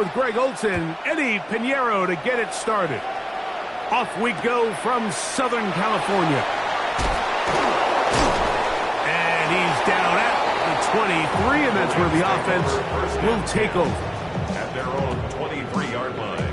with Greg Olson, Eddie Pinheiro to get it started. Off we go from Southern California. And he's down at the 23, and that's where the offense will take over. At their own 23-yard line.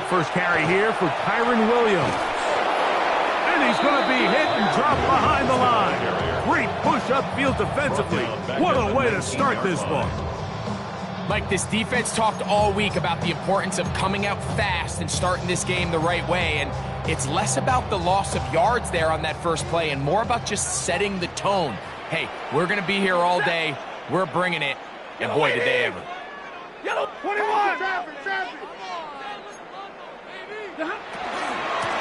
First carry here for Kyron Williams. And he's going to be hit and dropped behind the line. Great push upfield defensively. What a way to start this one. Mike, this defense talked all week about the importance of coming out fast and starting this game the right way. And it's less about the loss of yards there on that first play and more about just setting the tone. Hey, we're going to be here all day. We're bringing it. And boy, did they ever. Yellow 21.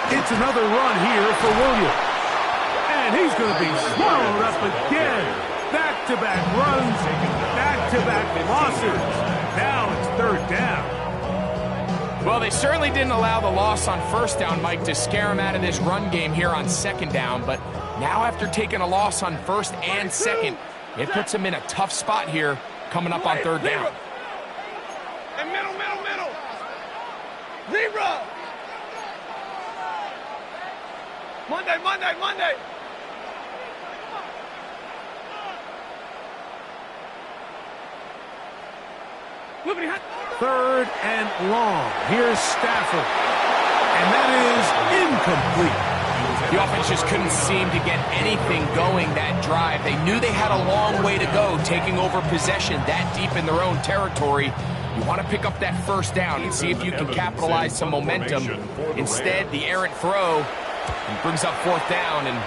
It's another run here for Williams. And he's going to be swallowed up again. Back-to-back runs, back-to-back losses. Now it's third down. Well, they certainly didn't allow the loss on first down, Mike, to scare him out of this run game here on second down. But now after taking a loss on first and second, it puts him in a tough spot here coming up on third down. And middle. Zebra. Monday. Third and long. Here's Stafford. And that is incomplete. The offense just couldn't seem to get anything going that drive. They knew they had a long way to go, taking over possession that deep in their own territory. You want to pick up that first down and see if you can capitalize some momentum. Instead, the errant throw brings up fourth down, and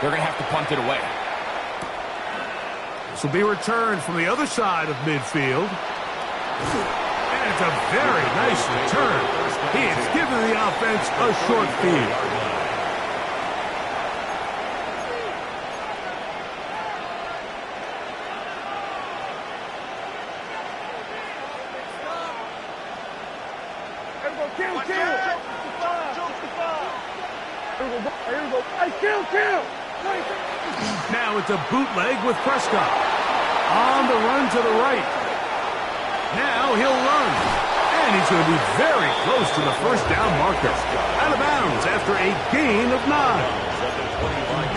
they're going to have to punt it away. This will be returned from the other side of midfield. And it's a very nice return. He has given the offense a short field. Now it's a bootleg with Prescott. On the run to the right. Now he'll run. And he's going to be very close to the first down marker. Out of bounds after a gain of 9.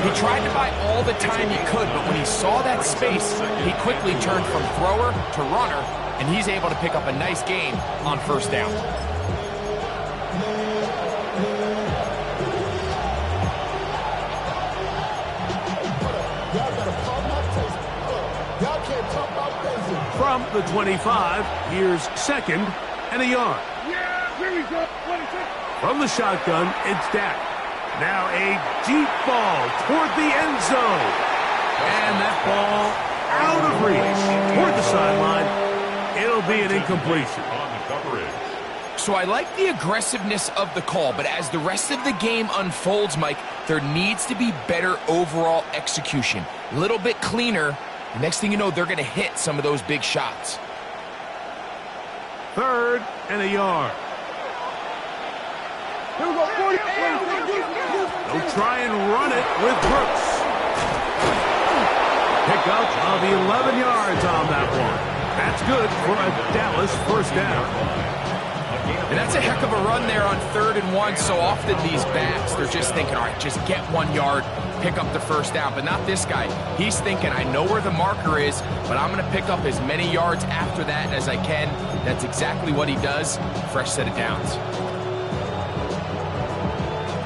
He tried to buy all the time he could, but when he saw that space, he quickly turned from thrower to runner, and he's able to pick up a nice gain on first down. From the 25, here's second and a yard. From the shotgun, it's Dak. Now a deep ball toward the end zone. And that ball out of reach toward the sideline. It'll be an incompletion. So I like the aggressiveness of the call, but as the rest of the game unfolds, Mike, there needs to be better overall execution. A little bit cleaner. Next thing you know, they're going to hit some of those big shots. Third and a yard. They'll try and run it with Brooks. Pick up of 11 yards on that one. That's good for a Dallas first down. And that's a heck of a run there on 3rd and 1. So often these backs, they're just thinking, all right, just get 1 yard, pick up the first down. But not this guy. He's thinking, I know where the marker is, but I'm going to pick up as many yards after that as I can. That's exactly what he does. Fresh set of downs.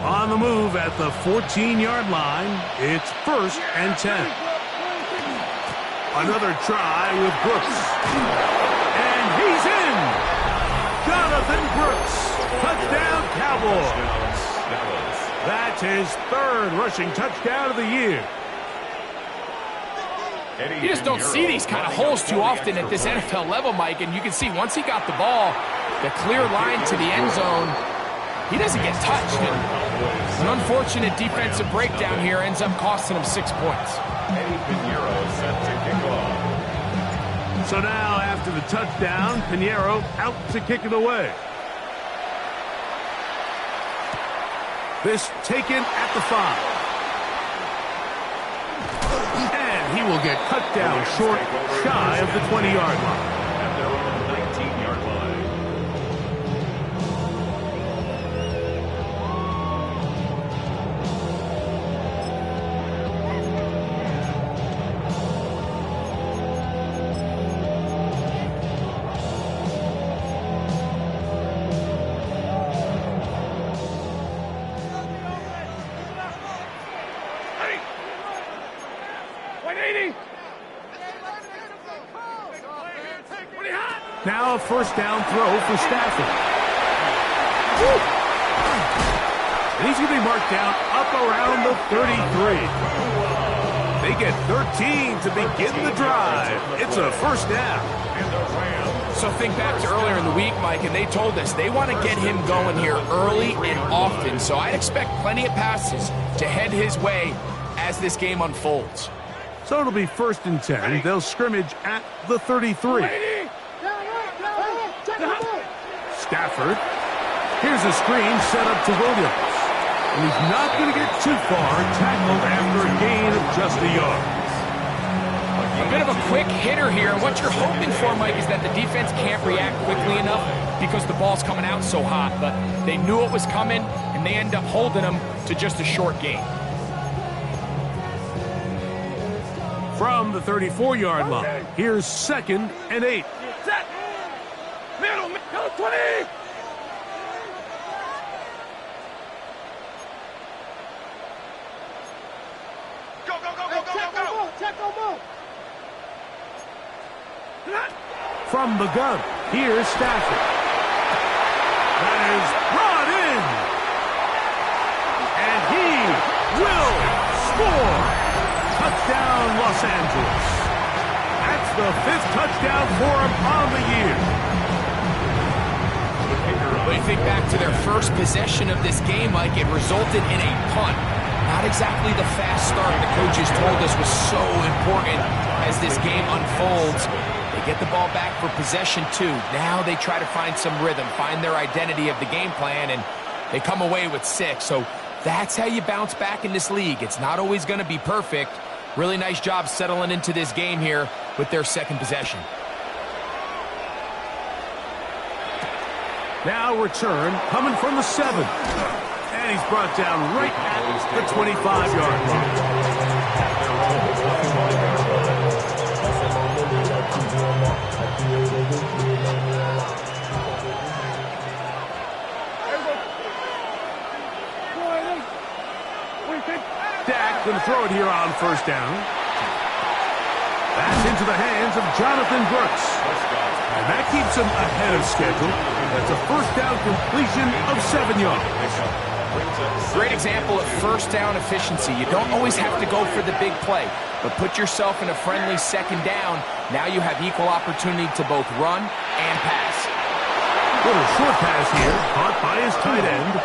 On the move at the 14-yard line, it's 1st and 10. Another try with Brooks. And he's in! Jonathan Brooks, touchdown Cowboys. That's his 3rd rushing touchdown of the year. You just don't see these kind of holes too often at this NFL level, Mike, and you can see once he got the ball, the clear line to the end zone, he doesn't get touched. And an unfortunate defensive breakdown here ends up costing him 6 points. So now, after the touchdown, Pinheiro out to kick it away. This taken at the 5. And he will get cut down short, shy of the 20-yard line. At their own 19-yard line. Now a first down throw for Stafford. And he's going to be marked down up around the 33. They get 13 to begin the drive. It's a first down. So think back to earlier in the week, Mike, and they told us they want to get him going here early and often. So I'd expect plenty of passes to head his way as this game unfolds. So it'll be 1st and 10. They'll scrimmage at the 33. Stafford. Here's a screen set up to Williams. And he's not going to get too far, tackled after a gain of just a yard. A bit of a quick hitter here, and what you're hoping for, Mike, is that the defense can't react quickly enough because the ball's coming out so hot. But they knew it was coming, and they end up holding them to just a short gain. From the 34-yard line, here's 2nd and 8. Middle, 20! Go! From the gun, here's Stafford. That is brought in. And he will score. Touchdown, Los Angeles. That's the 5th touchdown for him on the year. When you think back to their first possession of this game, Mike, it resulted in a punt. Not exactly the fast start the coaches told us was so important as this game unfolds. They get the ball back for possession 2. Now they try to find some rhythm, find their identity of the game plan, and they come away with 6. So that's how you bounce back in this league. It's not always going to be perfect. Really nice job settling into this game here with their 2nd possession. Now return coming from the 7. And he's brought down right at the 25-yard line. Dak going to throw it here on 1st down. That's into the hands of Jonathan Brooks. And that keeps him ahead of schedule. That's a 1st down completion of 7 yards. Great example of 1st down efficiency. You don't always have to go for the big play, but put yourself in a friendly 2nd down. Now you have equal opportunity to both run and pass. Little short pass here, caught by his tight end.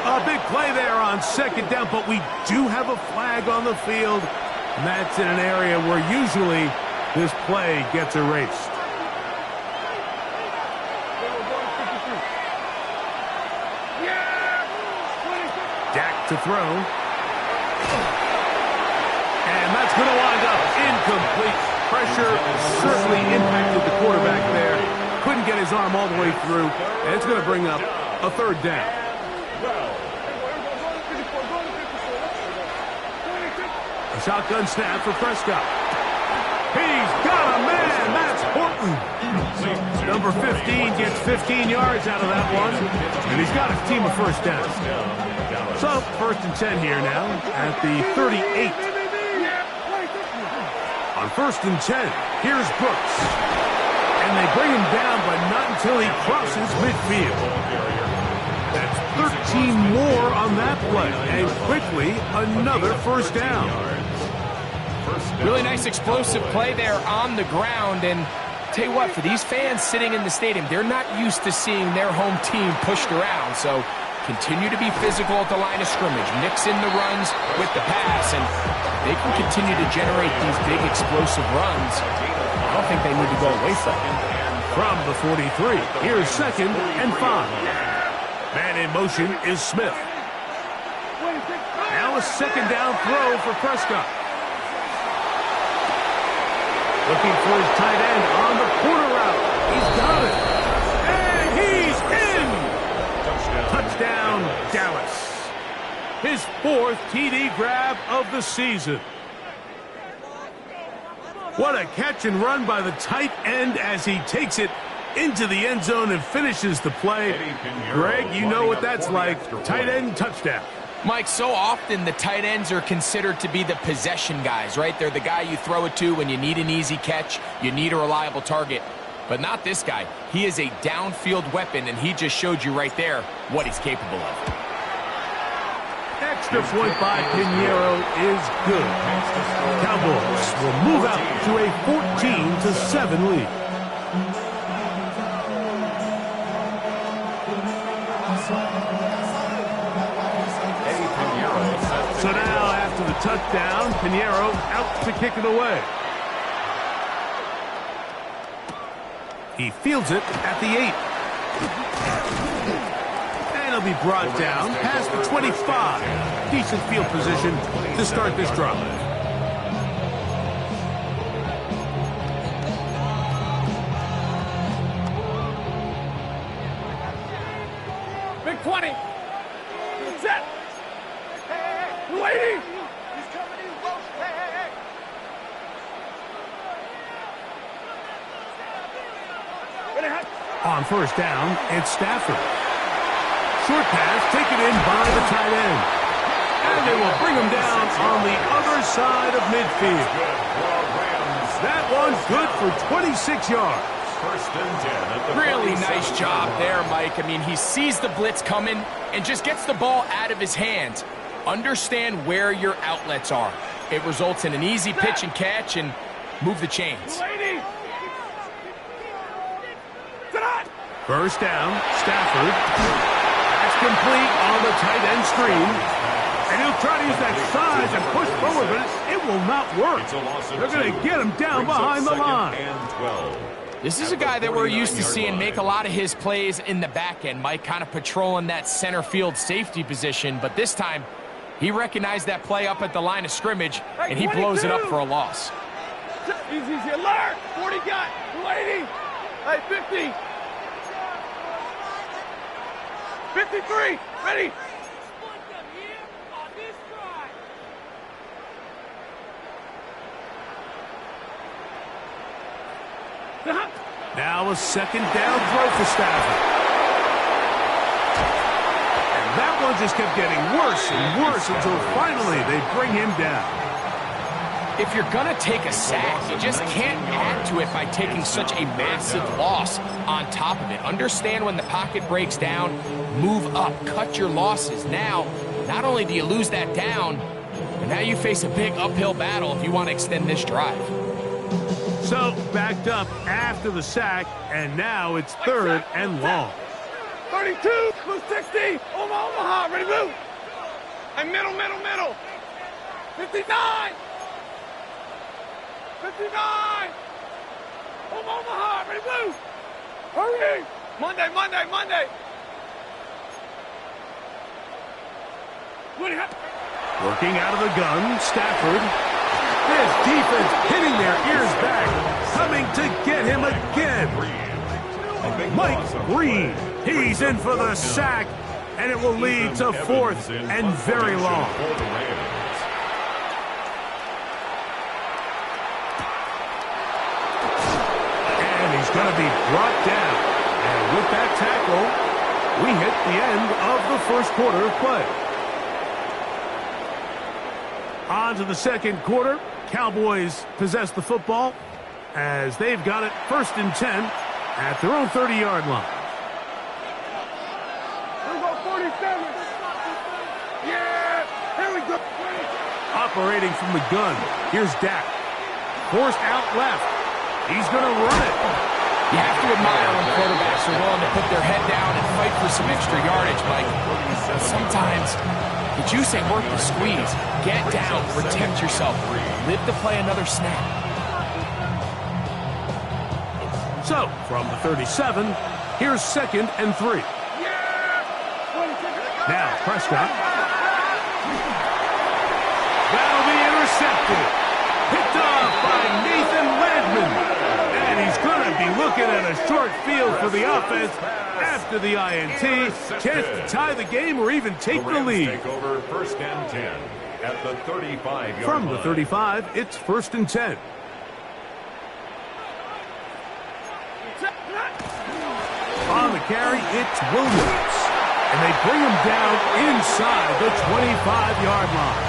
A big play there on 2nd down, but we do have a flag on the field. And that's in an area where usually this play gets erased. Dak to throw. And that's going to wind up incomplete. Pressure certainly impacted the quarterback there. Couldn't get his arm all the way through. And it's going to bring up a 3rd down. A shotgun snap for Prescott. He's got a man. That's Horton. Number 15 gets 15 yards out of that one. And he's got a team of 1st down. So 1st and 10 here now at the 38. On 1st and 10, here's Brooks. And they bring him down, but not until he crosses midfield. That's 13 more on that play. And quickly, another 1st down. Really nice explosive play there on the ground. And tell you what, for these fans sitting in the stadium, they're not used to seeing their home team pushed around. So continue to be physical at the line of scrimmage. Mix in the runs with the pass, and they can continue to generate these big explosive runs. I don't think they need to go away from it. From the 43, here's 2nd and 5. Man in motion is Smith. Now a 2nd down throw for Prescott. Looking for his tight end on the corner route. He's got it. And he's in. Touchdown, Dallas. His 4th TD grab of the season. What a catch and run by the tight end as he takes it into the end zone and finishes the play. Greg, you know what that's like. Tight end touchdown. Mike, so often the tight ends are considered to be the possession guys, right? They're the guy you throw it to when you need an easy catch, you need a reliable target. But not this guy. He is a downfield weapon, and he just showed you right there what he's capable of. Extra point by Pinheiro is good. Cowboys will move out to a 14-7 lead. So now, after the touchdown, Pinheiro out to kick it away. He fields it at the 8. And he'll be brought down past the 25. Decent field position to start this drive. Big 20. Set. Lady. He's coming in close. Hey. On 1st down, it's Stafford. Short pass taken in by the tight end. And they will bring him down on the other side of midfield. That one's good for 26 yards. 1st and 10. Really nice job there, Mike. I mean, he sees the blitz coming and just gets the ball out of his hands. Understand where your outlets are. It results in an easy pitch and catch and move the chains. 1st down, Stafford. That's complete on the tight end screen. And he'll try to use that size and push forward, but it will not work. They're going to get him down behind the line. This is a guy that we're used to seeing make a lot of his plays in the back end, Mike, kind of patrolling that center field safety position. But this time, he recognized that play up at the line of scrimmage, and he blows it up for a loss. Easy, alert. 40 got. 280. Hey, 50. 53. Ready. Now a 2nd down throw for Stafford. And that one just kept getting worse and worse until finally they bring him down. If you're going to take a sack, you just can't add to it by taking such a massive loss on top of it. Understand when the pocket breaks down, move up, cut your losses. Now, not only do you lose that down, but now you face a big uphill battle if you want to extend this drive. So, backed up after the sack, and now it's 3rd and long. 32, plus 60, Omaha, ready, move. And middle. 59. 59. Omaha, ready, move. Hurry. Monday. Working out of the gun, Stafford. This defense hitting their ears back, coming to get him again. Mike Green, he's in for the sack, and it will lead to 4th and very long. And he's going to be brought down. And with that tackle, we hit the end of the 1st quarter of play. On to the 2nd quarter. Cowboys possess the football as they've got it 1st and 10 at their own 30-yard line. Here we go, 47. Yeah, here we go. A operating from the gun. Here's Dak. Forced out left. He's going to run it. You have to admire when quarterbacks are willing to put their head down and fight for some extra yardage, Mike. Sometimes the juice ain't worth the squeeze. Get down, protect yourself, live to play another snap. So, from the 37, here's 2nd and 3. Now, Prescott. That'll be intercepted. Picked off by Nathan Landman. And he's going to be looking at a short field for the offense after the INT. Chance to tie the game or even take the lead. Take over 1st and 10 at the 35-yard line. From the 35, it's 1st and 10. On the carry, it's Williams. And they bring him down inside the 25-yard line.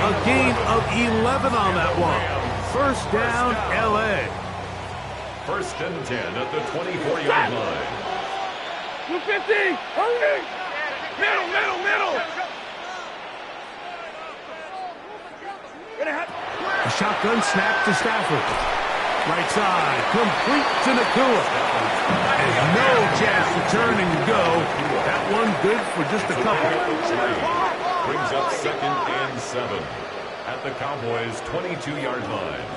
A gain of 11 on that one. 1st down, L.A. 1st and 10 at the 24-yard line. 250! Hurry! Middle! A shotgun snap to Stafford. Right side, complete to Nakua. And no chance to turn and go. That one good for just a couple. Brings up 2nd and 7 at the Cowboys' 22-yard line.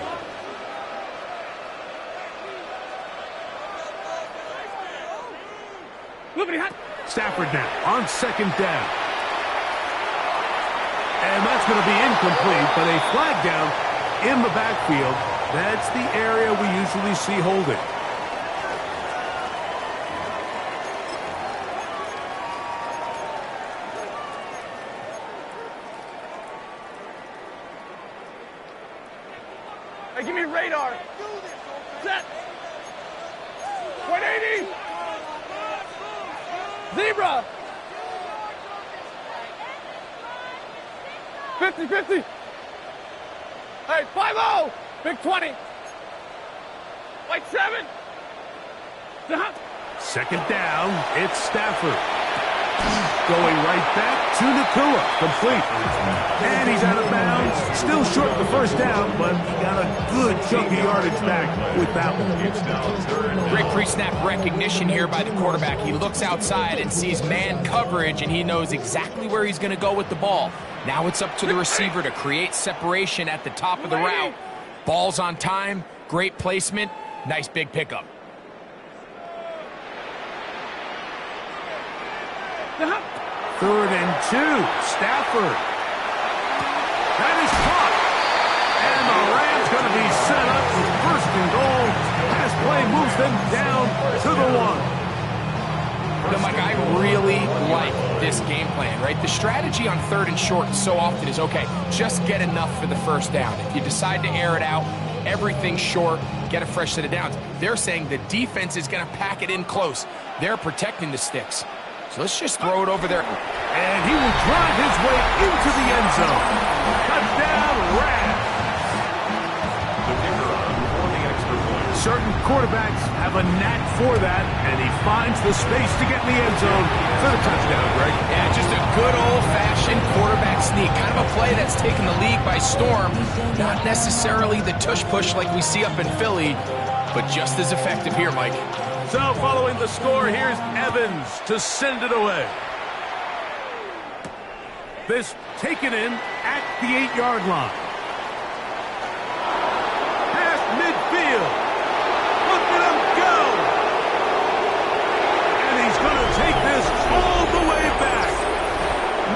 Stafford now on 2nd down. And that's going to be incomplete, but a flag down in the backfield. That's the area we usually see holding. Hey, give me radar. Set. 180. Zebra. 50-50. Hey, 5-0. Big 20. White 7. 2nd down, it's Stafford. Going right back to Nakua, complete. And he's out of bounds. Still short of the 1st down, but he got a good chunk of yardage back with that one. Great pre-snap recognition here by the quarterback. He looks outside and sees man coverage, and he knows exactly where he's going to go with the ball. Now it's up to the receiver to create separation at the top of the route. Ball's on time, great placement, nice big pickup. 3rd and 2, Stafford. That is caught. And the Rams going to be set up with 1st and goal. Pass play moves them down to the 1. You know, Mike, I really like this game plan, right? The strategy on 3rd and short so often is, okay, just get enough for the 1st down. If you decide to air it out, everything short, get a fresh set of downs. They're saying the defense is going to pack it in close. They're protecting the sticks. So let's just throw it over there. And he will drive his way into the end zone. Touchdown, Rams. The kicker on for the extra point. Certain quarterbacks have a knack for that, and he finds the space to get in the end zone for the touchdown, Greg. Yeah, just a good old-fashioned quarterback sneak. Kind of a play that's taken the league by storm. Not necessarily the tush-push like we see up in Philly, but just as effective here, Mike. So following the score, here's Evans to send it away. This taken in at the 8-yard line. Past midfield. Look at him go. And he's going to take this all the way back.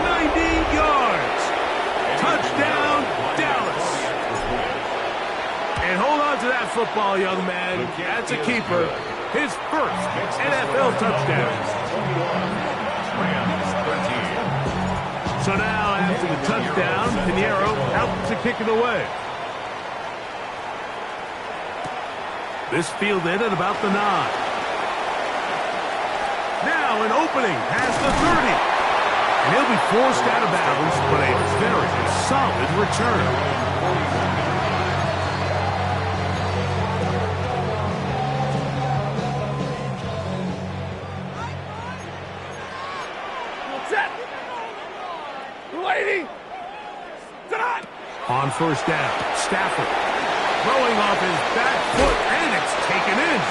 90 yards. Touchdown, Dallas. And hold on to that football, young man. That's a keeper. His 1st NFL touchdown. So now, after the touchdown, Pinheiro out to kick it away. This fielded at about the 9. Now an opening past the 30. And he'll be forced out of bounds, but a very solid return. first down. Stafford throwing off his back foot, and it's taken in.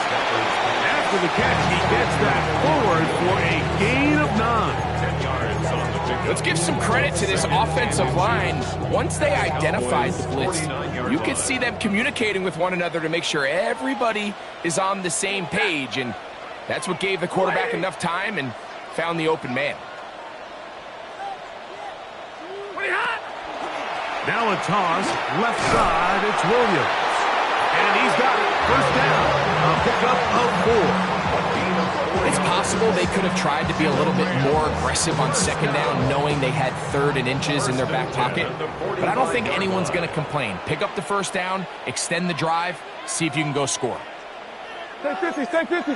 After the catch, he gets that forward for a gain of 9. 10 yards on the pickup. Let's give some credit to this offensive line. Once they identified the blitz, you could see them communicating with one another to make sure everybody is on the same page, and that's what gave the quarterback enough time and found the open man. Now a toss, left side, it's Williams. And he's got it, first down, a pickup of 4. It's possible they could have tried to be a little bit more aggressive on second down, knowing they had 3rd and inches in their back pocket. But I don't think anyone's going to complain. Pick up the first down, extend the drive, see if you can go score. Stay 50, stay 50.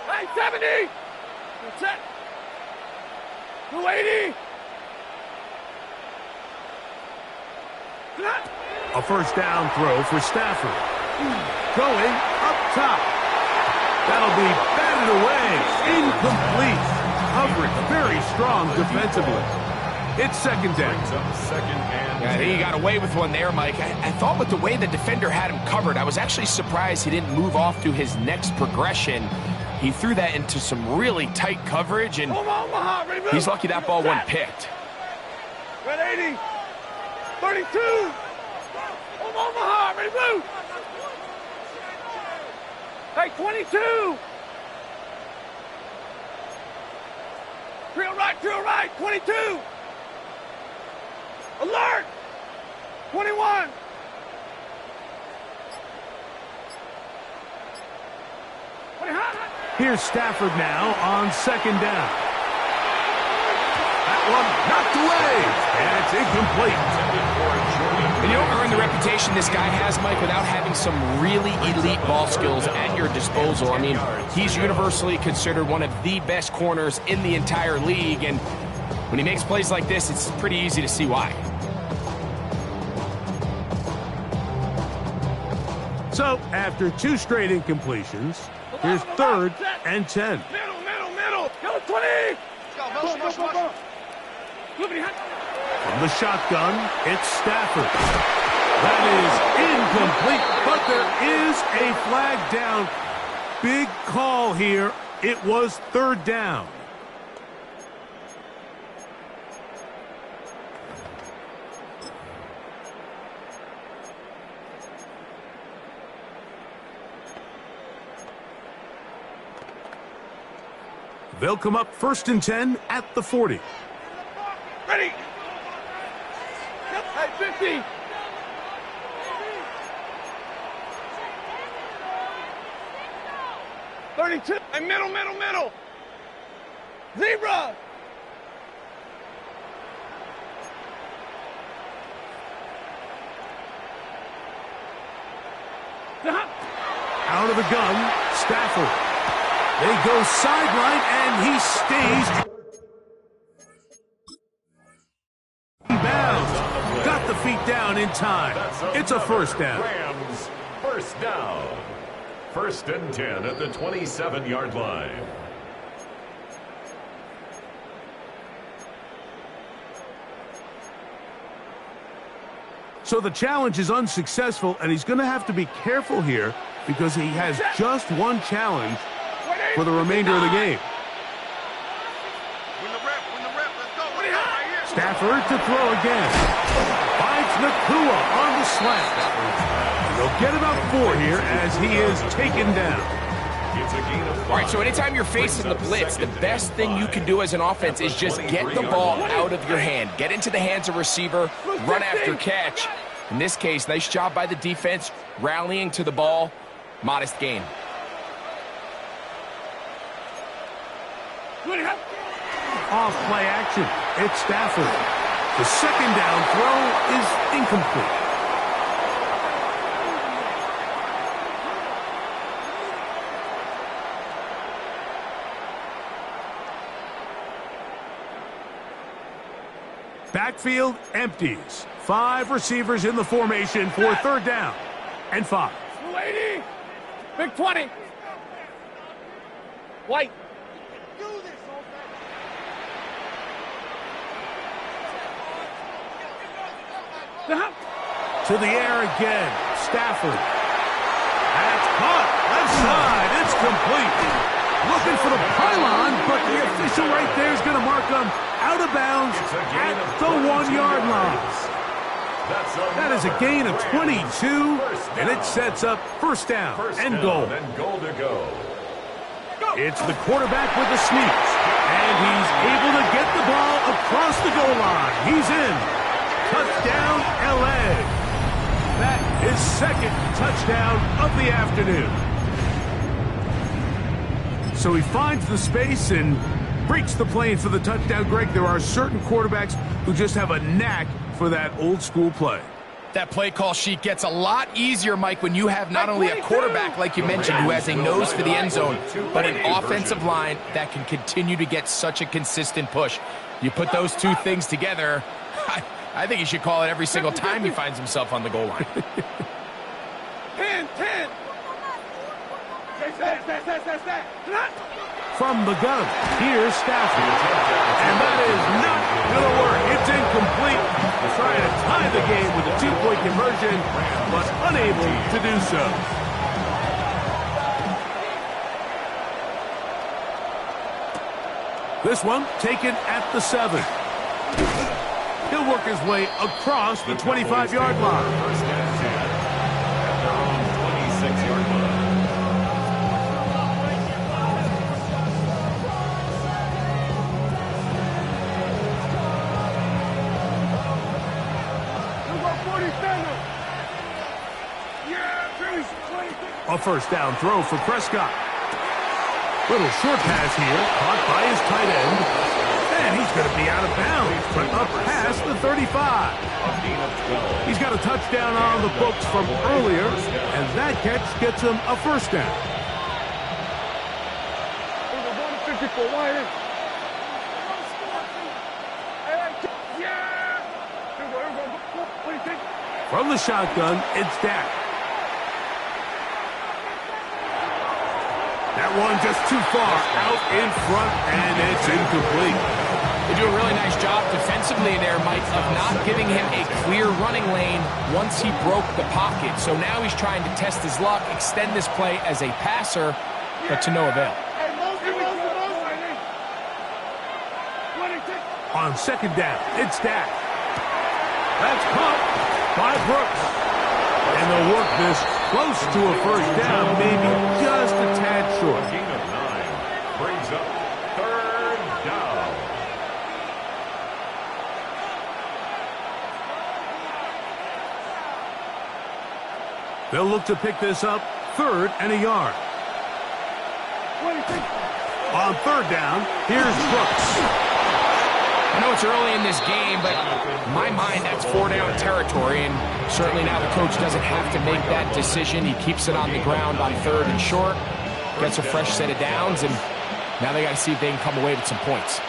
Hey, 70. That's it. 280. A first down throw for Stafford. Going up top. That'll be batted away. Incomplete. Coverage very strong defensively. It's second down. I think he got away with one there, Mike. I thought with the way the defender had him covered, I was actually surprised he didn't move off to his next progression. He threw that into some really tight coverage, and he's lucky that ball wasn't picked. Red 80. 32. Omaha, ready, blue. Hey, 22. Drill right, 22. Alert. 21. Here's Stafford now on second down. That one knocked away, and it's incomplete. And you don't earn the reputation this guy has, Mike, without having some really elite ball skills at your disposal. I mean, he's universally considered one of the best corners in the entire league, and when he makes plays like this, it's pretty easy to see why. So, after 2 straight incompletions, here's 3rd and 10. Middle. Go 20. Go. From the shotgun, it's Stafford. That is incomplete, but there is a flag down. Big call here. It was 3rd down. They'll come up 1st and 10 at the 40. Ready. Hey, 50. $32. Hey, middle. Zebra. Out of the gun, Stafford. They go sideline, and he stays bounds. Got the feet down in time. It's a first down. Rams, first down. 1st and 10 at the 27-yard line. So the challenge is unsuccessful, and he's going to have to be careful here because he has just one challenge for the remainder of the game. Stafford to throw again. Finds Nakua on the slant. They'll get about 4 here as he is taken down. All right, so anytime you're facing the blitz, the best thing you can do as an offense is just get the ball out of your hand. Get into the hands of receiver, run after catch. In this case, nice job by the defense, rallying to the ball. Modest gain. Off play action. It's Stafford. The second down throw is incomplete. Backfield empties. 5 receivers in the formation for 3rd down and 5. 280. Big 20. White. To the air again. Stafford. That's caught. Left side. It's complete. Looking for the pylon, but the official right there is going to mark him out of bounds at the 1-yard line. That is a gain of 22, and it sets up first down and goal. It's the quarterback with the sneak, and he's able to get the ball across the goal line. He's in. Touchdown, L.A. That is second touchdown of the afternoon. So he finds the space and breaks the plane for the touchdown. Greg, there are certain quarterbacks who just have a knack for that old-school play. That play call sheet gets a lot easier, Mike, when you have not only a quarterback, like you mentioned, who has a nose for the end zone, but an offensive line that can continue to get such a consistent push. You put those two things together, I think he should call it every single time he finds himself on the goal line. 10. From the gun, here's Stafford. And that is not going to work. It's incomplete. Trying to tie the game with a 2-point conversion, but unable to do so. This one taken at the 7. He'll work his way across the 25-yard line. First and 10 at their own 26-yard line. A first down throw for Prescott. Little short pass here, caught by his tight end. And he's going to be out of bounds, but up past the 35. He's got a touchdown on the books from earlier, and that catch gets him a first down. From the shotgun, it's Dak. That one just too far out in front, and it's incomplete. They do a really nice job defensively there, Mike, of not giving him a clear running lane once he broke the pocket. So now he's trying to test his luck, extend this play as a passer, but to no avail. On second down, it's Dak. That's caught by Brooks. And they'll work this close to a first down, maybe just a tad short. A gain of 9 brings up third down. They'll look to pick this up, 3rd and a yard. On 3rd down, here's Brooks. I know it's early in this game, but in my mind, that's 4-down territory, and certainly now the coach doesn't have to make that decision. He keeps it on the ground on 3rd and short, gets a fresh set of downs, and now they got to see if they can come away with some points.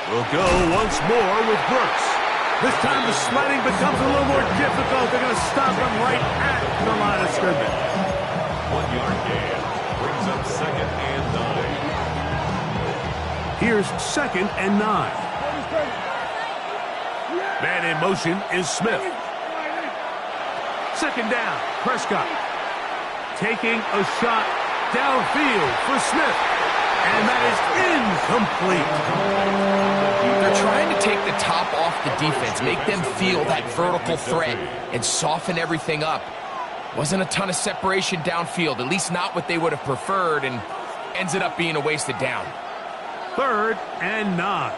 We'll go once more with Brooks. This time the sliding becomes a little more difficult. They're going to stop him right at the line of scrimmage. 1-yard gain brings up 2nd and 9. Here's 2nd and 9. Man in motion is Smith. 2nd down, Prescott. Taking a shot downfield for Smith. And that is incomplete. They're trying to take the top off the defense, make them feel that vertical threat, and soften everything up. Wasn't a ton of separation downfield, at least not what they would have preferred, and ends it up being a wasted down. 3rd and 9.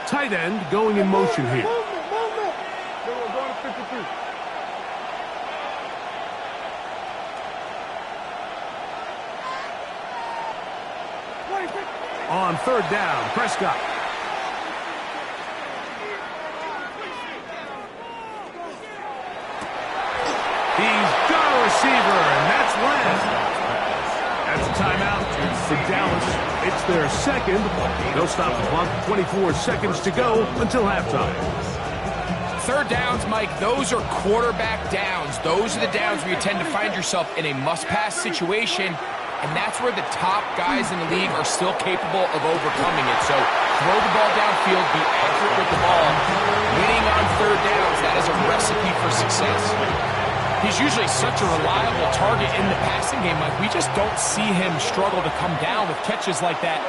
Tight end going in motion here. On 3rd down, Prescott. He's got a receiver, and that's Lamb. That's a timeout for Dallas. It's their 2nd. They'll stop the clock. 24 seconds to go until halftime. 3rd downs, Mike, those are quarterback downs. Those are the downs where you tend to find yourself in a must-pass situation, and that's where the top guys in the league are still capable of overcoming it. So throw the ball downfield, be accurate with the ball. Winning on third downs, that is a recipe for success. He's usually such a reliable target in the passing game. Like, we just don't see him struggle to come down with catches like that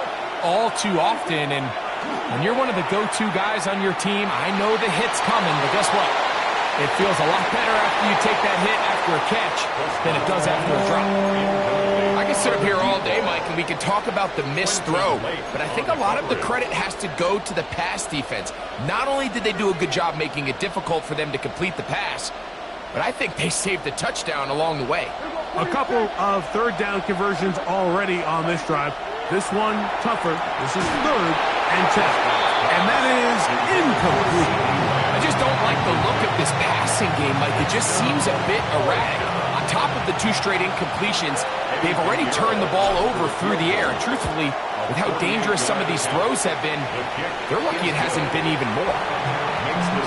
all too often. And when you're one of the go-to guys on your team, I know the hit's coming, but guess what? It feels a lot better after you take that hit after a catch than it does after a drop. I can sit up here all day, Mike, and we can talk about the missed throw, but I think a lot of the credit has to go to the pass defense. Not only did they do a good job making it difficult for them to complete the pass, but I think they saved the touchdown along the way. A couple of third down conversions already on this drive. This one tougher. This is 3rd and 10. And that is incomplete. I just don't like the look of this passing game. Like, it just seems a bit erratic. On top of the 2 straight incompletions, they've already turned the ball over through the air. And truthfully, with how dangerous some of these throws have been, they're lucky it hasn't been even more.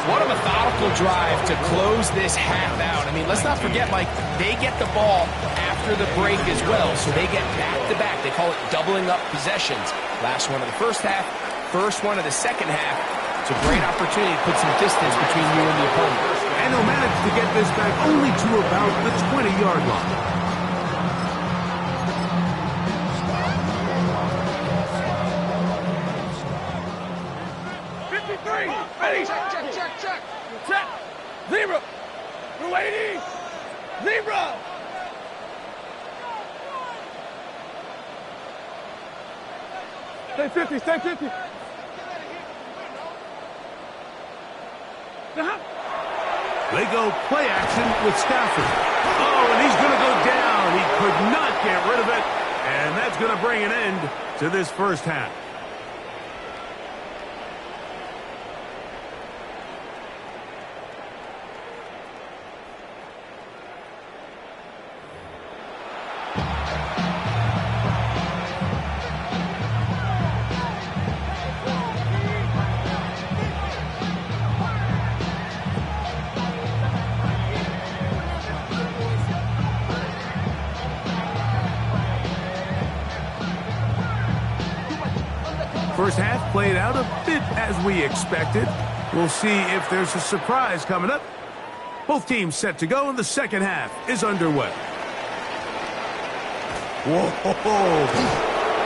What a methodical drive to close this half out. I mean, let's not forget, Mike, they get the ball after the break as well, so they get back-to-back. They call it doubling up possessions. Last one of the first half, first one of the second half. It's a great opportunity to put some distance between you and the opponent. And he'll manage to get this back only to about the 20-yard line. Ready? Check. Zebra. We're waiting. Zebra. Stay 50. They go play action with Stafford. Oh, and he's going to go down. He could not get rid of it. And that's going to bring an end to this first half. First half played out a bit as we expected. We'll see if there's a surprise coming up. Both teams set to go, and the second half is underway. Whoa!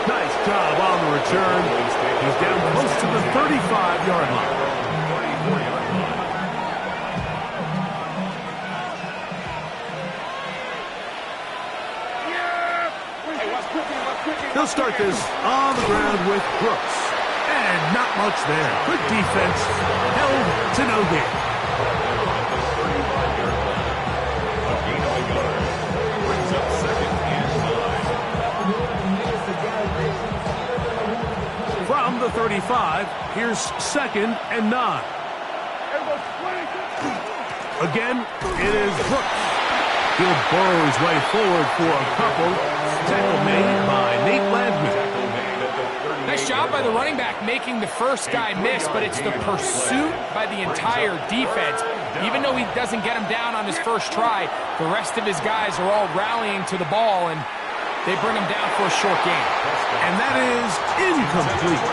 Nice job on the return. He's down close to the 35-yard line. They'll start this on the ground with Brooks. And not much there. Good defense. Held to no gain. Brings up 2nd and 9. From the 35, here's 2nd and 9. Again, it is Brooks. He'll burrow his way forward for a couple. Tackle made by Nate Landman. Nice job by the running back making the first guy miss, but it's the pursuit by the entire defense. Even though he doesn't get him down on his first try, the rest of his guys are all rallying to the ball, and they bring him down for a short gain. And that is incomplete.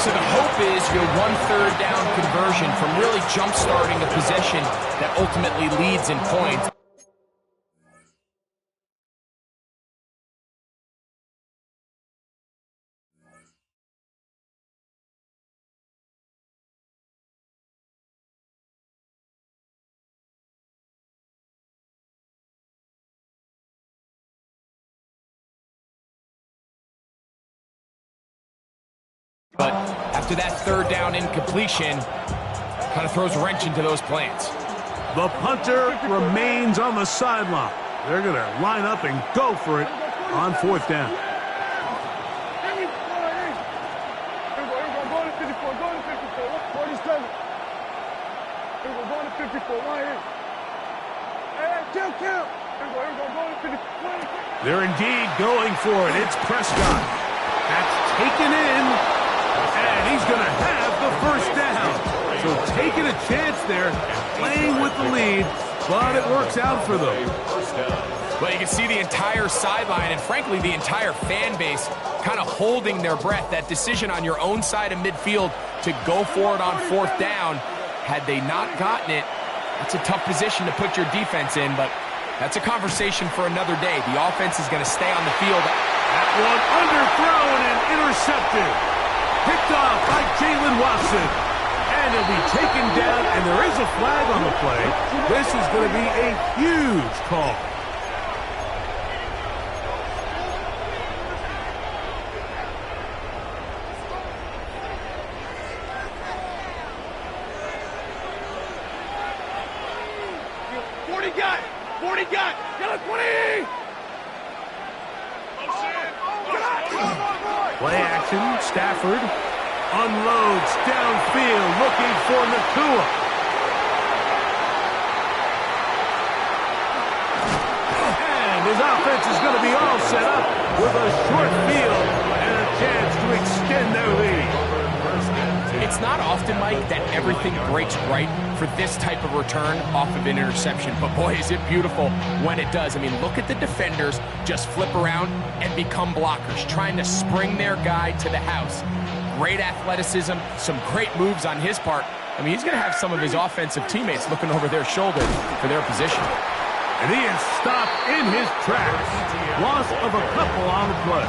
So the hope is your 1/3 down conversion from really jump-starting a possession that ultimately leads in points. But after that 3rd down incompletion, kind of throws a wrench into those plans. The punter remains on the sideline. They're going to line up and go for it on 4th down. They're indeed going for it. It's Prescott. That's taken in. And he's going to have the first down. So taking a chance there, playing with the lead, but it works out for them. First down. Well, you can see the entire sideline and, frankly, the entire fan base kind of holding their breath. That decision on your own side of midfield to go for it on 4th down, had they not gotten it, that's a tough position to put your defense in, but that's a conversation for another day. The offense is going to stay on the field. That one underthrown and intercepted. Picked off by Jalen Watson. And he'll be taken down, and there is a flag on the play. This is going to be a huge call. Play action, Stafford unloads downfield, looking for Nakua. And his offense is going to be all set up with a short field and a chance to extend their lead. It's not often, Mike, that everything breaks right for this type of return off of an interception. But, boy, is it beautiful when it does. I mean, look at the defenders just flip around and become blockers, trying to spring their guy to the house. Great athleticism, some great moves on his part. I mean, he's going to have some of his offensive teammates looking over their shoulder for their position. And he is stopped in his tracks. Loss of a couple on the play.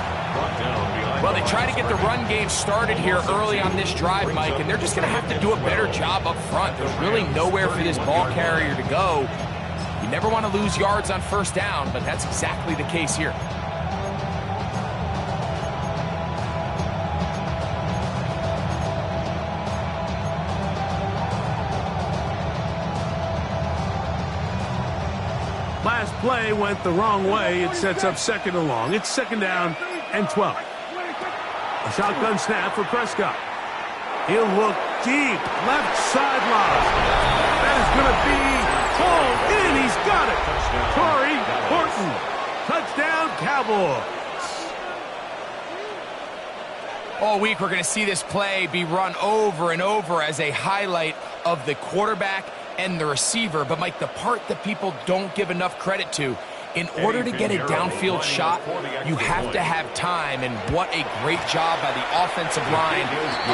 Well, they try to get the run game started here early on this drive, Mike, and they're just going to have to do a better job up front. There's really nowhere for this ball carrier to go. You never want to lose yards on 1st down, but that's exactly the case here. Last play went the wrong way. It sets up 2nd and long. It's 2nd down and 12. A shotgun snap for Prescott. He'll look deep. Left sideline. That is going to be hauled in. He's got it. Torrey Horton. Touchdown, Cowboys. All week we're going to see this play be run over and over as a highlight of the quarterback and the receiver. But, Mike, the part that people don't give enough credit to, in order to get a downfield shot, you have to have time, and what a great job by the offensive line,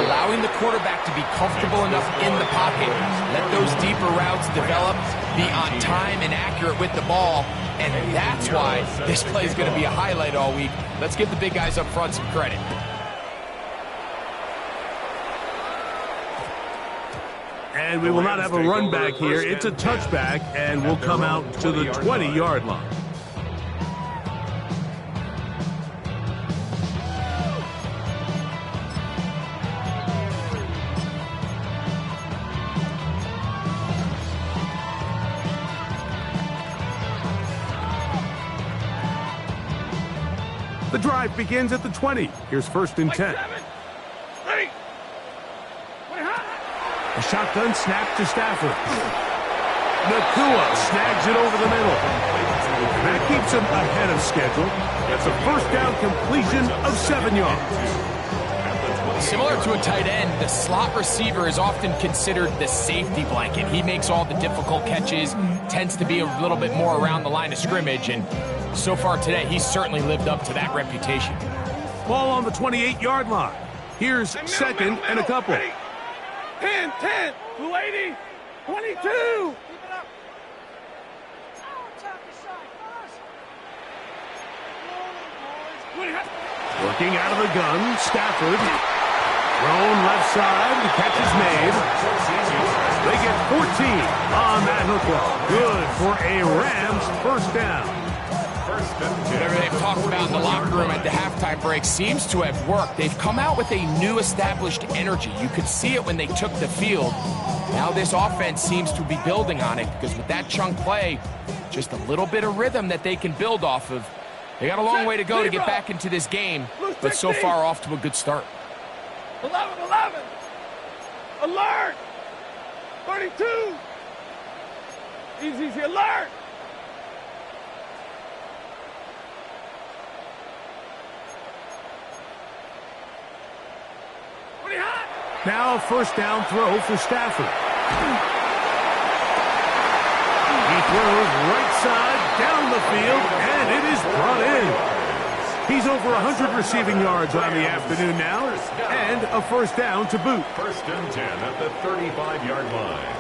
allowing the quarterback to be comfortable enough in the pocket, let those deeper routes develop, be on time and accurate with the ball, and that's why this play is going to be a highlight all week. Let's give the big guys up front some credit. And we will not have a run back here. It's a touchback, and we'll come out to the 20-yard line. The drive begins at the 20. Here's 1st and 10. A shotgun snap to Stafford. Nakua snags it over the middle. That keeps him ahead of schedule. That's a 1st down completion of 7 yards. Similar to a tight end, the slot receiver is often considered the safety blanket. He makes all the difficult catches, tends to be a little bit more around the line of scrimmage, and so far today, he's certainly lived up to that reputation. Ball on the 28-yard line. Here's 2nd and a couple. 10, 10, 280, 22. Working out of the gun, Stafford. Thrown left side, the catch is made. They get 14 on that hookup. Good for a Rams 1st down. Whatever they've talked about in the locker room at the halftime break seems to have worked. They've come out with a new established energy. You could see it when they took the field. Now this offense seems to be building on it, because with that chunk play, just a little bit of rhythm that they can build off of. They got a long way to go to get back into this game, but so far off to a good start. 11, 11. Alert. 32. Easy, alert. Now 1st down throw for Stafford. He throws right side down the field, and it is brought in. He's over 100 receiving yards on the afternoon now, and a first down to boot. First and 10 at the 35-yard line.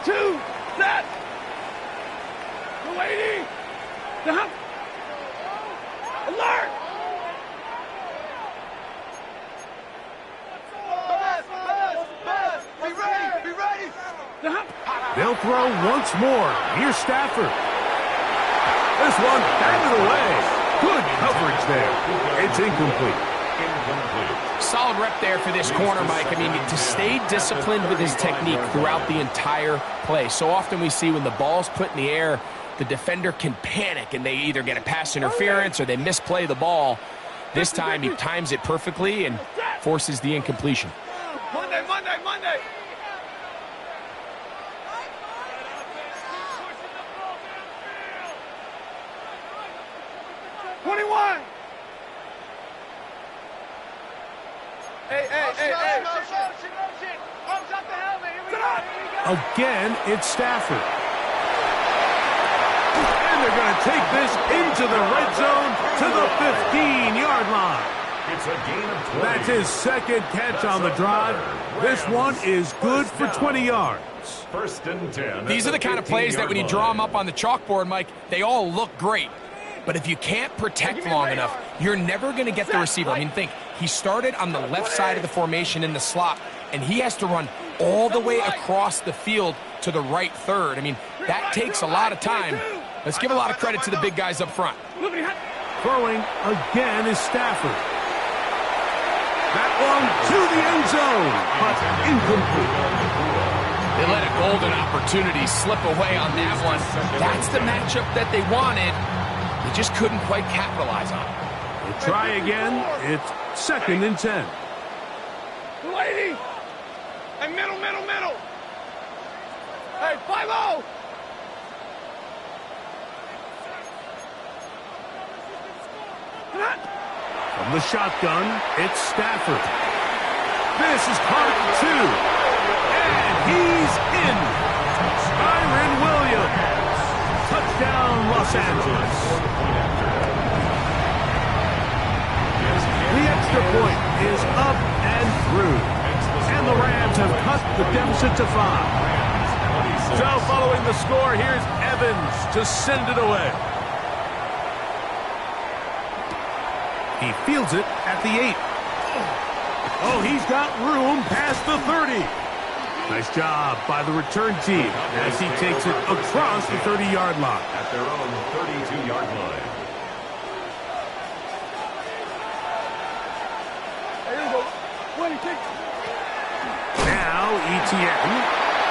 32, set. 280, stop. Alert. Be ready. Stop. They'll throw once more. Here's Stafford. This one batted away. Good coverage there. It's incomplete. Solid rep there for this corner, Mike. I mean, to stay disciplined with his technique throughout the entire play. So often we see when the ball's put in the air, the defender can panic and they either get a pass interference or they misplay the ball. This time he times it perfectly and forces the incompletion. Monday. 21. Hey. Motion. Arms up the helmet. Here we go. Again, it's Stafford. And they're going to take this into the red zone to the 15-yard line. It's a gain of 20. That's his second catch on the drive. This one is good for 20 yards. First and 10. These are the kind of plays that when you draw them up on the chalkboard, Mike, they all look great. But if you can't protect long enough, you're never going to get the receiver. I mean, think, he started on the left side of the formation in the slot, and he has to run all the way across the field to the right third. I mean, that takes a lot of time. Let's give a lot of credit to the big guys up front. Throwing again is Stafford. That one to the end zone, but incomplete. They let a golden opportunity slip away on that one. That's the matchup that they wanted. They just couldn't quite capitalize on it. We'll try again. It's second and 10. 280. Hey, middle. Hey, 5-0. From the shotgun, it's Stafford. This is part 2. And he's in. Byron Williams. Touchdown, Los Angeles. The extra point is up and through. And the Rams have cut the deficit to 5. So following the score, here's Evans to send it away. He fields it at the 8. Oh, he's got room past the 30. Nice job by the return team as he takes it across the 30-yard line. At their own 32-yard line. Now Etienne,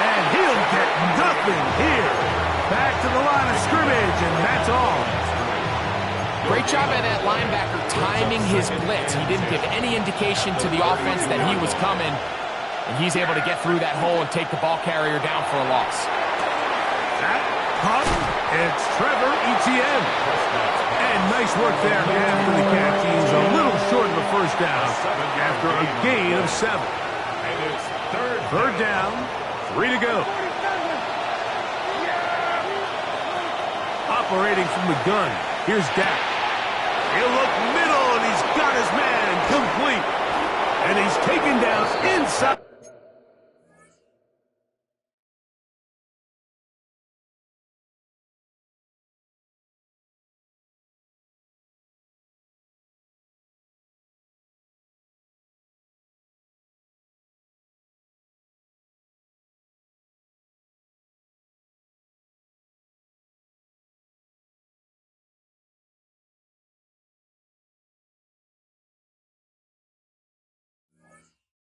and he'll get nothing here. Back to the line of scrimmage, and that's all. Great job by that linebacker timing his blitz. He didn't give any indication to the offense that he was coming, and he's able to get through that hole and take the ball carrier down for a loss. That caught. It's Trevor Etienne. And nice work there after the catch. He's a little short of the first down after a gain of 7. And it's Third down, 3 to go. Operating from the gun, here's Dak. He'll look middle, and he's got his man complete. And he's taken down inside.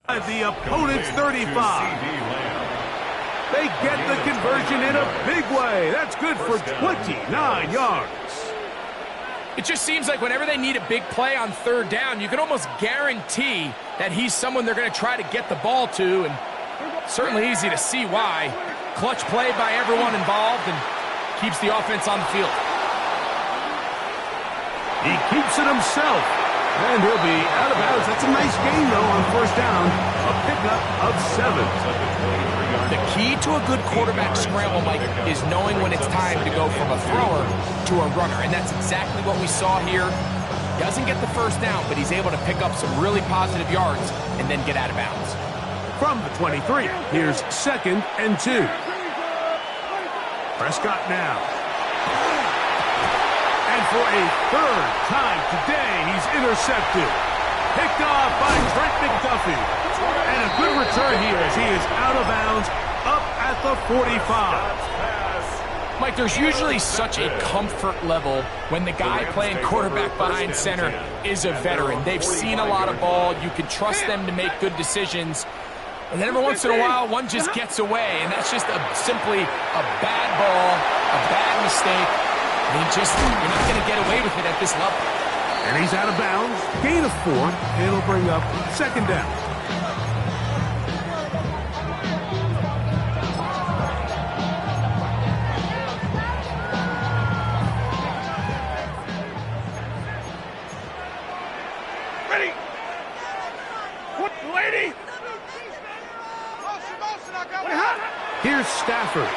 At the opponent's 35. They get the conversion in a big way. That's good for 29 yards. It just seems like whenever they need a big play on third down, you can almost guarantee that he's someone they're going to try to get the ball to, and certainly easy to see why. Clutch play by everyone involved and keeps the offense on the field. He keeps it himself. And he'll be out of bounds. That's a nice gain, though, on first down. A pickup of 7. The key to a good quarterback scramble, Mike, is knowing when it's time to go from a thrower to a runner, and that's exactly what we saw here. Doesn't get the first down, but he's able to pick up some really positive yards and then get out of bounds. From the 23, here's 2nd and 2. Prescott now. And for a 3rd time today, he's intercepted. Picked off by Trent McDuffie. And a good return here as he is out of bounds up at the 45. Mike, there's usually such a comfort level when the guy playing quarterback behind center is a veteran. They've seen a lot of ball. You can trust them to make good decisions. And then every once in a while, one just gets away, and that's just simply a bad ball, a bad mistake. You're not going to get away with it at this level. And he's out of bounds. Gain of 4. It'll bring up 2nd down. Ready. What, lady? Here's Stafford.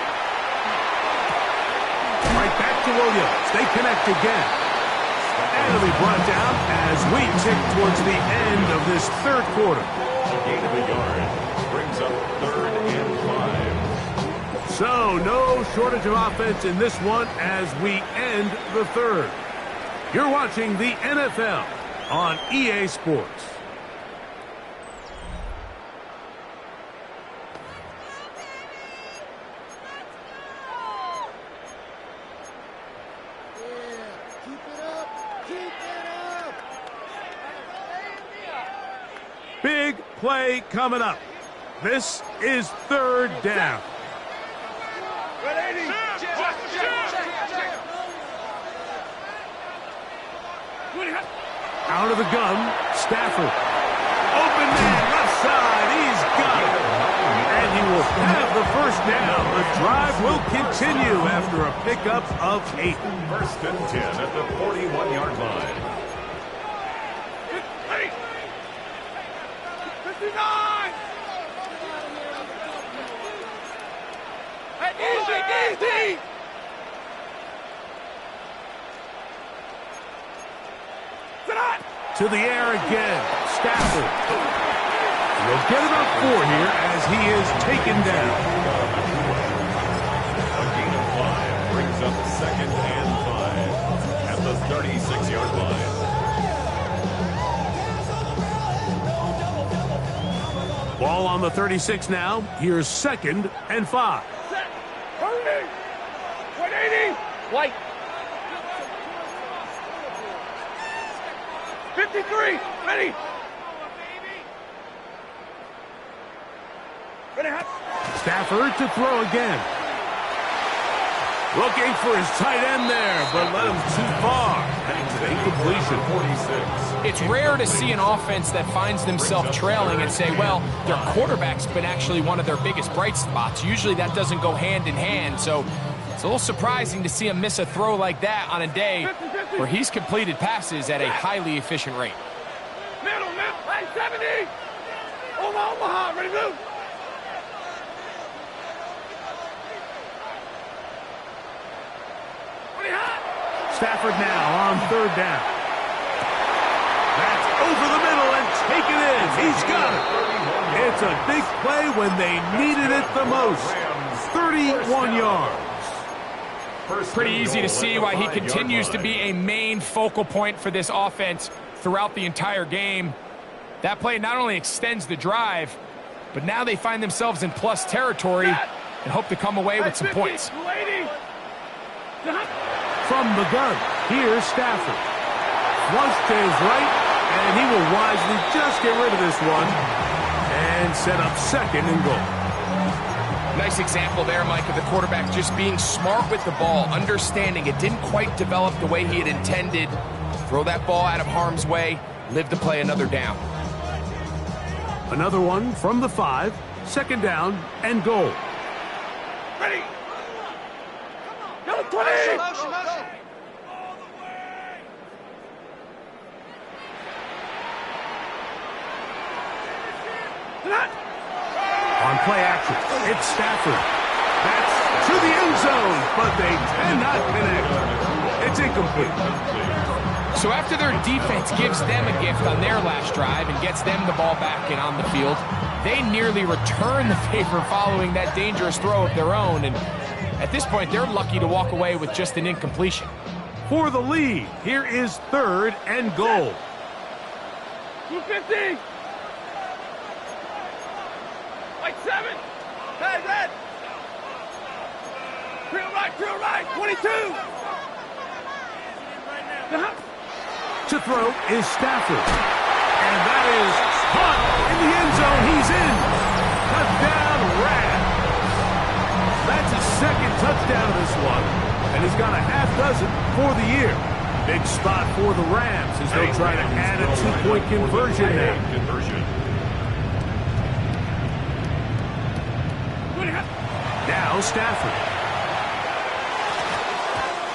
Right back to Williams. They connect again. And it'll be brought down as we tick towards the end of this 3rd quarter. A gain of a yard brings up 3rd and 5. So no shortage of offense in this one as we end the 3rd. You're watching the NFL on EA Sports. Big play coming up. This is 3rd down. Out of the gun, Stafford. Open man, left side, he's got it. And he will have the 1st down. The drive will continue after a pickup of 8. 1st and 10 at the 41-yard line. 59! Easy! To the air again, Stafford. He'll get about 4 here as he is taken down. A gain of 5 brings up 2nd and 5 at the 36-yard line. Ball on the 36 now. Here's 2nd and 5. Set. Hurry! 180! White. 53! Ready! Stafford to throw again. Looking for his tight end there, but let him too far. And it's incompletion. 46. It's rare to see an offense that finds themselves trailing and say, well, their quarterback's been actually one of their biggest bright spots. Usually that doesn't go hand in hand, so it's a little surprising to see him miss a throw like that on a day where he's completed passes at a highly efficient rate. Middle, 70! Omaha, ready, move! Stafford now on 3rd down. That's over the middle and taken in. He's got it. It's a big play when they needed it the most. 31 yards. Pretty easy to see why he continues to be a main focal point for this offense throughout the entire game. That play not only extends the drive, but now they find themselves in plus territory and hope to come away with some points. From the gun, here's Stafford. Flush to his right, and he will wisely just get rid of this one and set up 2nd and goal. Nice example there, Mike, of the quarterback just being smart with the ball, understanding it didn't quite develop the way he had intended. Throw that ball out of harm's way, live to play another down. Another one from the 5, 2nd down and goal. Ready! Go 20! On play action, it's Stafford. That's to the end zone, but they cannot connect. It's incomplete. So after their defense gives them a gift on their last drive and gets them the ball back and on the field, they nearly return the favor following that dangerous throw of their own. And at this point, they're lucky to walk away with just an incompletion. For the lead, here is 3rd and goal. 250. Like 7. Hey, red. Drill right, 22. To throw is Stafford. And that is caught in the end zone. He's in. Touchdown, Rams. That's his 2nd touchdown of this one. And he's got a half dozen for the year. Big spot for the Rams as they try to add a 2-point conversion now. Now Stafford.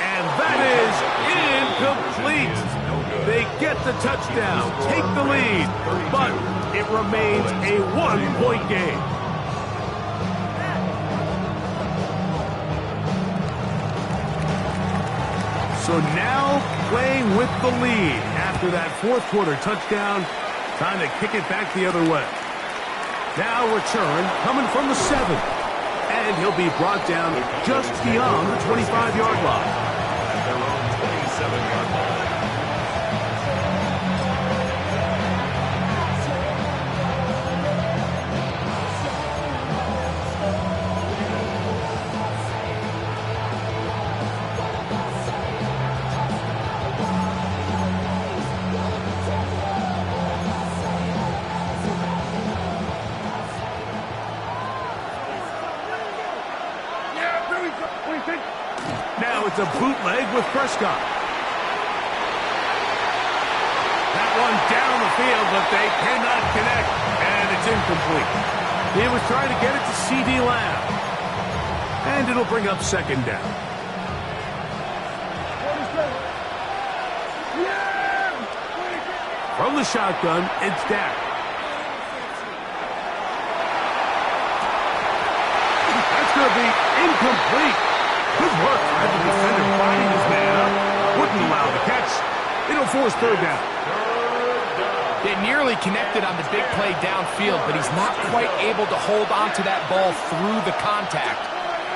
And that is incomplete. They get the touchdown, take the lead, but it remains a 1-point game. So now playing with the lead after that 4th quarter touchdown, time to kick it back the other way. Now return coming from the 7th. And he'll be brought down just beyond the 25-yard line. At their own 27-yard line. Now it's a bootleg with Prescott. That one down the field, but they cannot connect, and it's incomplete. He was trying to get it to C.D. Lamb. And it'll bring up 2nd down. From the shotgun, it's Dak. That's going to be incomplete. Good work by the defender finding his man up. Wouldn't allow the catch. It'll force 3rd down. They nearly connected on the big play downfield, but he's not quite able to hold on to that ball through the contact.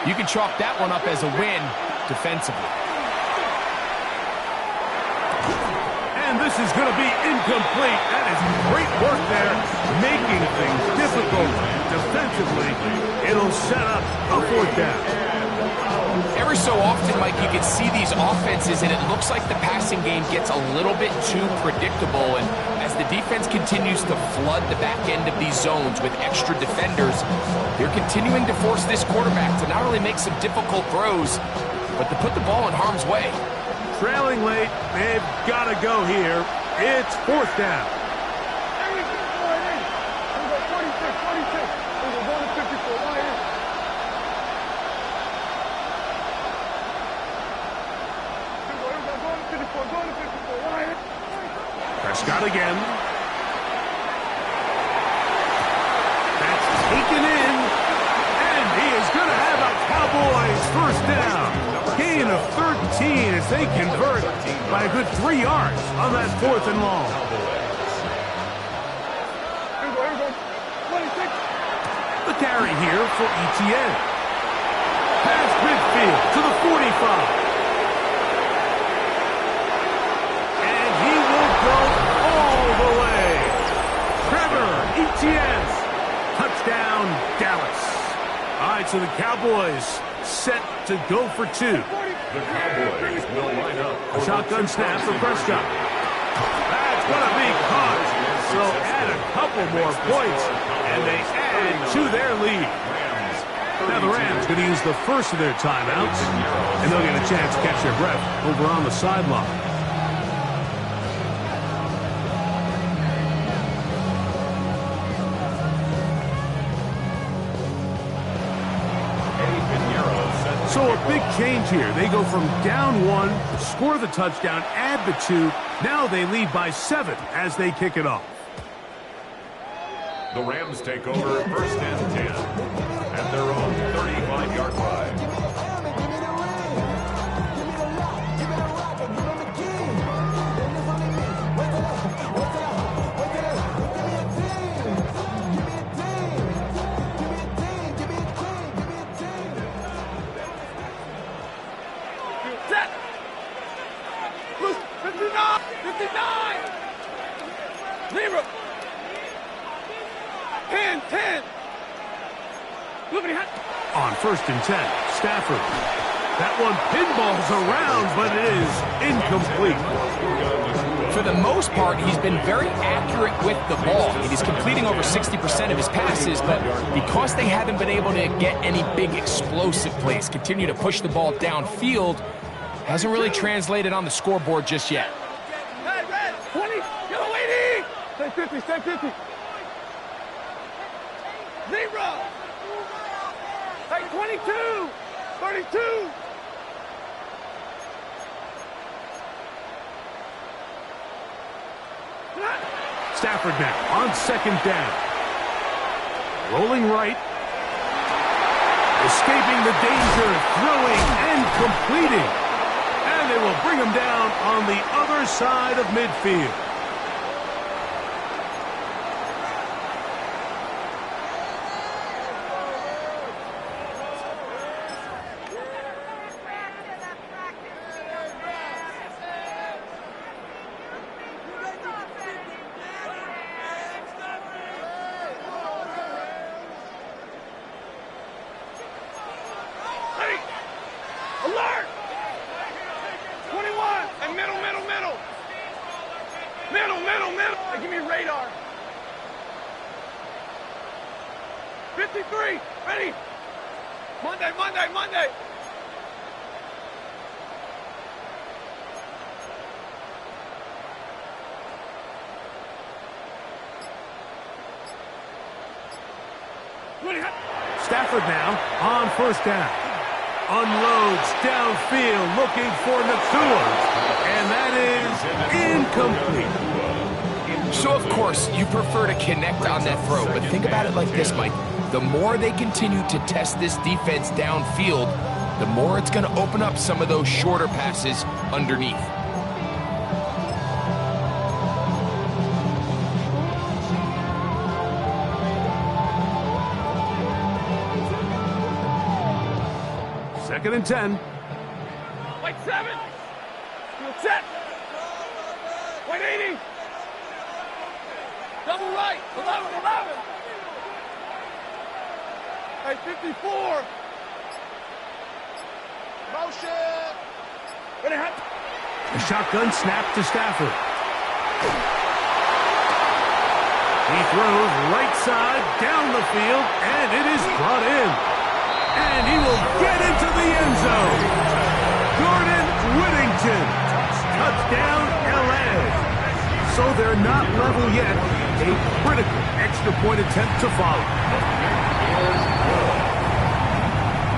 You can chalk that one up as a win defensively. And this is going to be incomplete. That is great work there, making things difficult defensively. It'll set up a 4th down. Every so often, Mike, you can see these offenses, and it looks like the passing game gets a little bit too predictable. And as the defense continues to flood the back end of these zones with extra defenders, they're continuing to force this quarterback to not only make some difficult throws, but to put the ball in harm's way. Trailing late, they've got to go here. It's 4th down. Prescott again. That's taken in. And he is going to have a Cowboys 1st down. Gain of 13 as they convert by a good 3 yards on that 4th and long. The carry here for ETN. Past midfield to the 45. ETN. Touchdown, Dallas. All right, so the Cowboys set to go for 2. The Cowboys will line up. A shotgun snap for Prescott. That's going to be caught. So add a couple more points, and they add to their lead. Now the Rams going to use the first of their timeouts, and they'll get a chance to catch their breath over on the sideline. So a big change here. They go from down 1, score the touchdown, add the 2. Now they lead by 7 as they kick it off. The Rams take over first and 10 at their own 35-yard line. Set. 59. 59. 0. 10. Look at that. On first and 10, Stafford. That one pinballs around, but it is incomplete. For the most part, he's been very accurate with the ball. He's completing over 60% of his passes, but because they haven't been able to get any big explosive plays, continue to push the ball downfield, hasn't really translated on the scoreboard just yet. Hey, red. 20. Go waiting. Stay 50. Stay 50. 0. Hey, 22. 32. Stafford now on second down. Rolling right. Escaping the danger, throwing and completing. And they will bring him down on the other side of midfield. Alert! 21. And middle. Middle. Hey, give me radar. 53. Ready. Monday. Stafford now on first down. Unloads downfield looking for Nakua. And that is incomplete. So, of course, you prefer to connect on that throw, but think about it like this, Mike. The more they continue to test this defense downfield, the more it's going to open up some of those shorter passes underneath. Second and 10. White 7. Field set. White 80. Double right. 11. Hey, 54. Motion. Ready, hot. A shotgun snap to Stafford. He throws right side down the field, and it is brought in. And he will get into the end zone. Jordan Whittington. Touchdown, L.A. So they're not level yet. A critical extra point attempt to follow.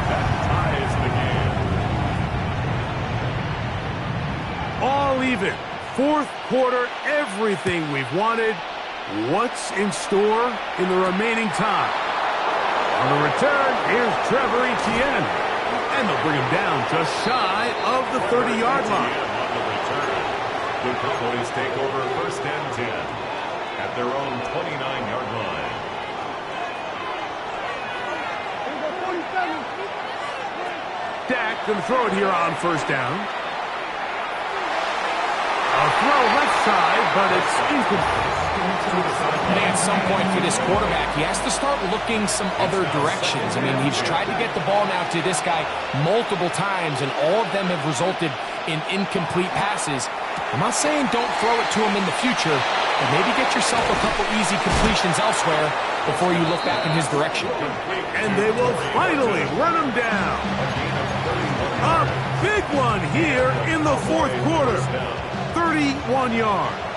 That ties the game. All even. Fourth quarter, everything we've wanted. What's in store in the remaining time? On the return, here's Trevor Etienne. And they'll bring him down just shy of the 30-yard line. On the return, the Cowboys take over first and 10 at their own 29-yard line. Dak going to throw it here on first down. A throw left side, but it's incomplete. I think at some point for this quarterback, he has to start looking some other directions. I mean, he's tried to get the ball now to this guy multiple times, and all of them have resulted in incomplete passes. I'm not saying don't throw it to him in the future, but maybe get yourself a couple easy completions elsewhere before you look back in his direction. And they will finally run him down. A big one here in the fourth quarter. 31 yards.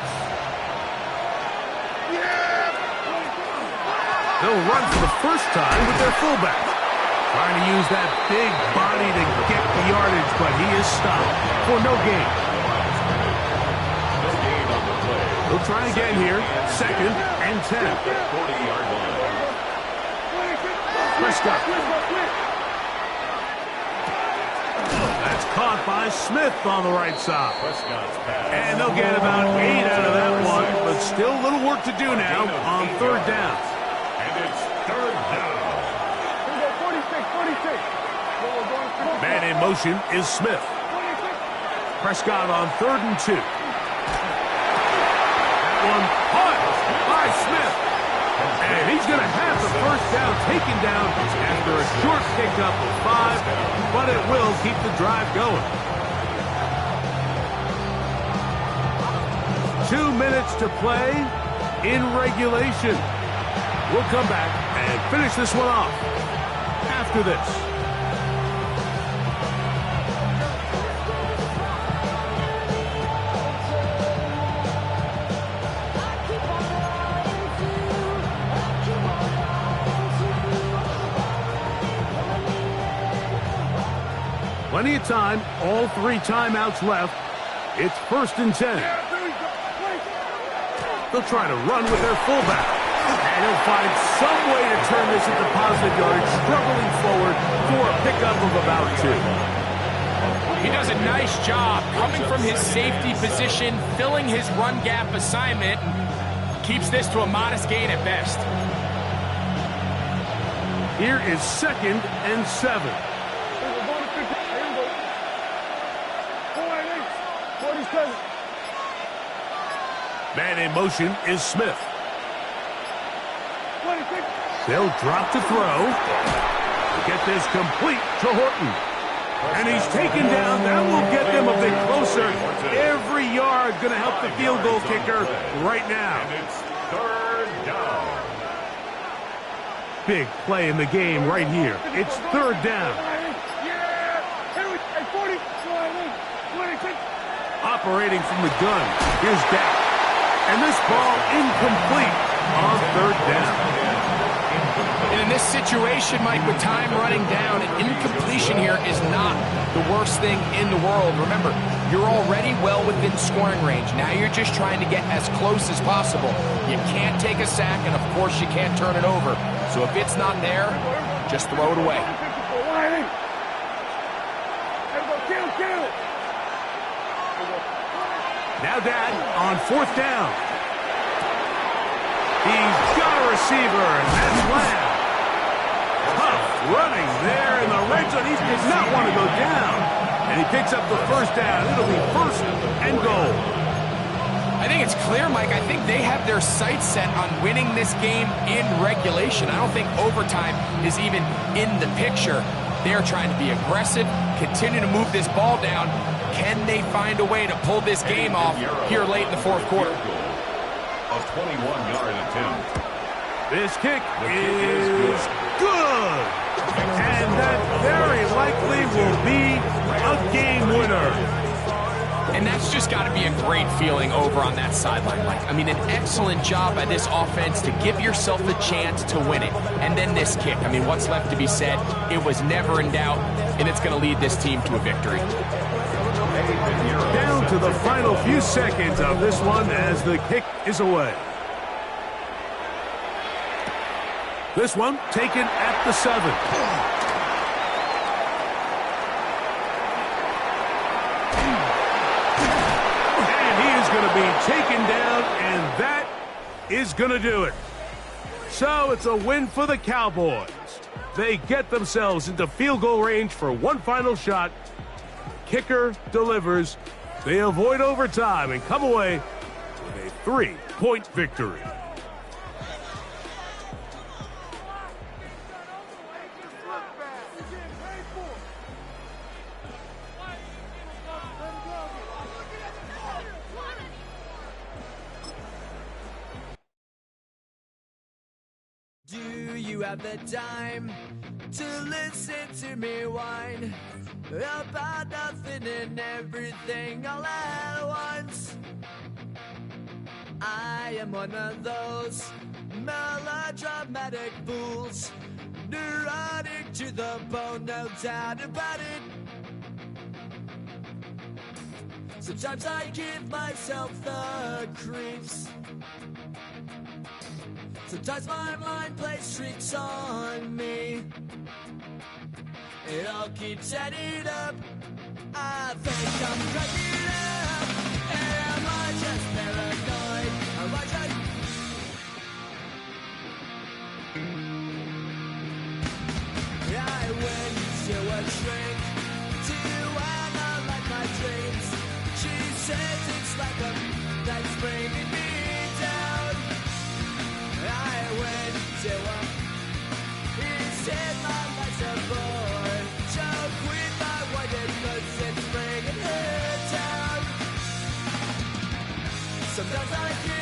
They'll run for the first time with their fullback. Trying to use that big body to get the yardage, but he is stopped for no gain. They'll try again here. Second and 10. At the 40-yard line. Prescott. That's caught by Smith on the right side. Prescott's pass. And they'll get about 8 out of that one, but still a little work to do now on third down. And it's third down. 46. Man in motion is Smith. Prescott on 3rd and 2. That one caught by Smith. And he's going to have the first down taken down after a short pickup of 5, but it will keep the drive going. 2 minutes to play in regulation. We'll come back and finish this one off after this. Plenty of time, all 3 timeouts left. It's 1st and 10. They'll try to run with their fullback. And he'll find some way to turn this into positive yardage, struggling forward for a pickup of about 2. He does a nice job coming from his safety position, filling his run gap assignment, and keeps this to a modest gain at best. Here is 2nd and 7. Man in motion is Smith. They'll drop to throw. Get this complete to Horton. And he's taken down. That will get them a bit closer. Every yard going to help the field goal kicker right now. And it's third down. Big play in the game right here. It's 3rd down. Operating from the gun. Here's Dak. And this ball incomplete on 3rd down. And in this situation, Mike, with time running down, an incompletion here is not the worst thing in the world. Remember, you're already well within scoring range. Now you're just trying to get as close as possible. You can't take a sack, and of course you can't turn it over. So if it's not there, just throw it away. Now Dad on 4th down. He's got a receiver, and that's Lamb. Tough running there in the red zone. He does not want to go down. And he picks up the 1st down. It'll be 1st and goal. I think it's clear, Mike. I think they have their sights set on winning this game in regulation. I don't think overtime is even in the picture. They're trying to be aggressive, continue to move this ball down. Can they find a way to pull this game off here late in the 4th quarter? A 21-yard attempt. This kick is good. And that very likely will be a game winner. And that's just got to be a great feeling over on that sideline, Mike. I mean, an excellent job by this offense to give yourself a chance to win it. And then this kick. I mean, what's left to be said? It was never in doubt, and it's going to lead this team to a victory. Down to the final few seconds of this one as the kick is away. This one taken at the 7. And he is going to be taken down, and that is going to do it. So it's a win for the Cowboys. They get themselves into field goal range for one final shot. Kicker delivers. They avoid overtime and come away with a 3-point victory. Do you have the time to listen to me whine about nothing and everything all at once? I am one of those melodramatic fools, neurotic to the bone, no doubt about it. Sometimes I give myself the creeps. Sometimes my mind plays tricks on me. It all keeps adding up. I think I'm cracking up. Am I just paranoid? Am I just... I went to a shrink to analyze my dreams. She says it's like a that's bringing me down. I went to a... He said my life's a bore. So quit my white cause it's bringing her down. Sometimes I feel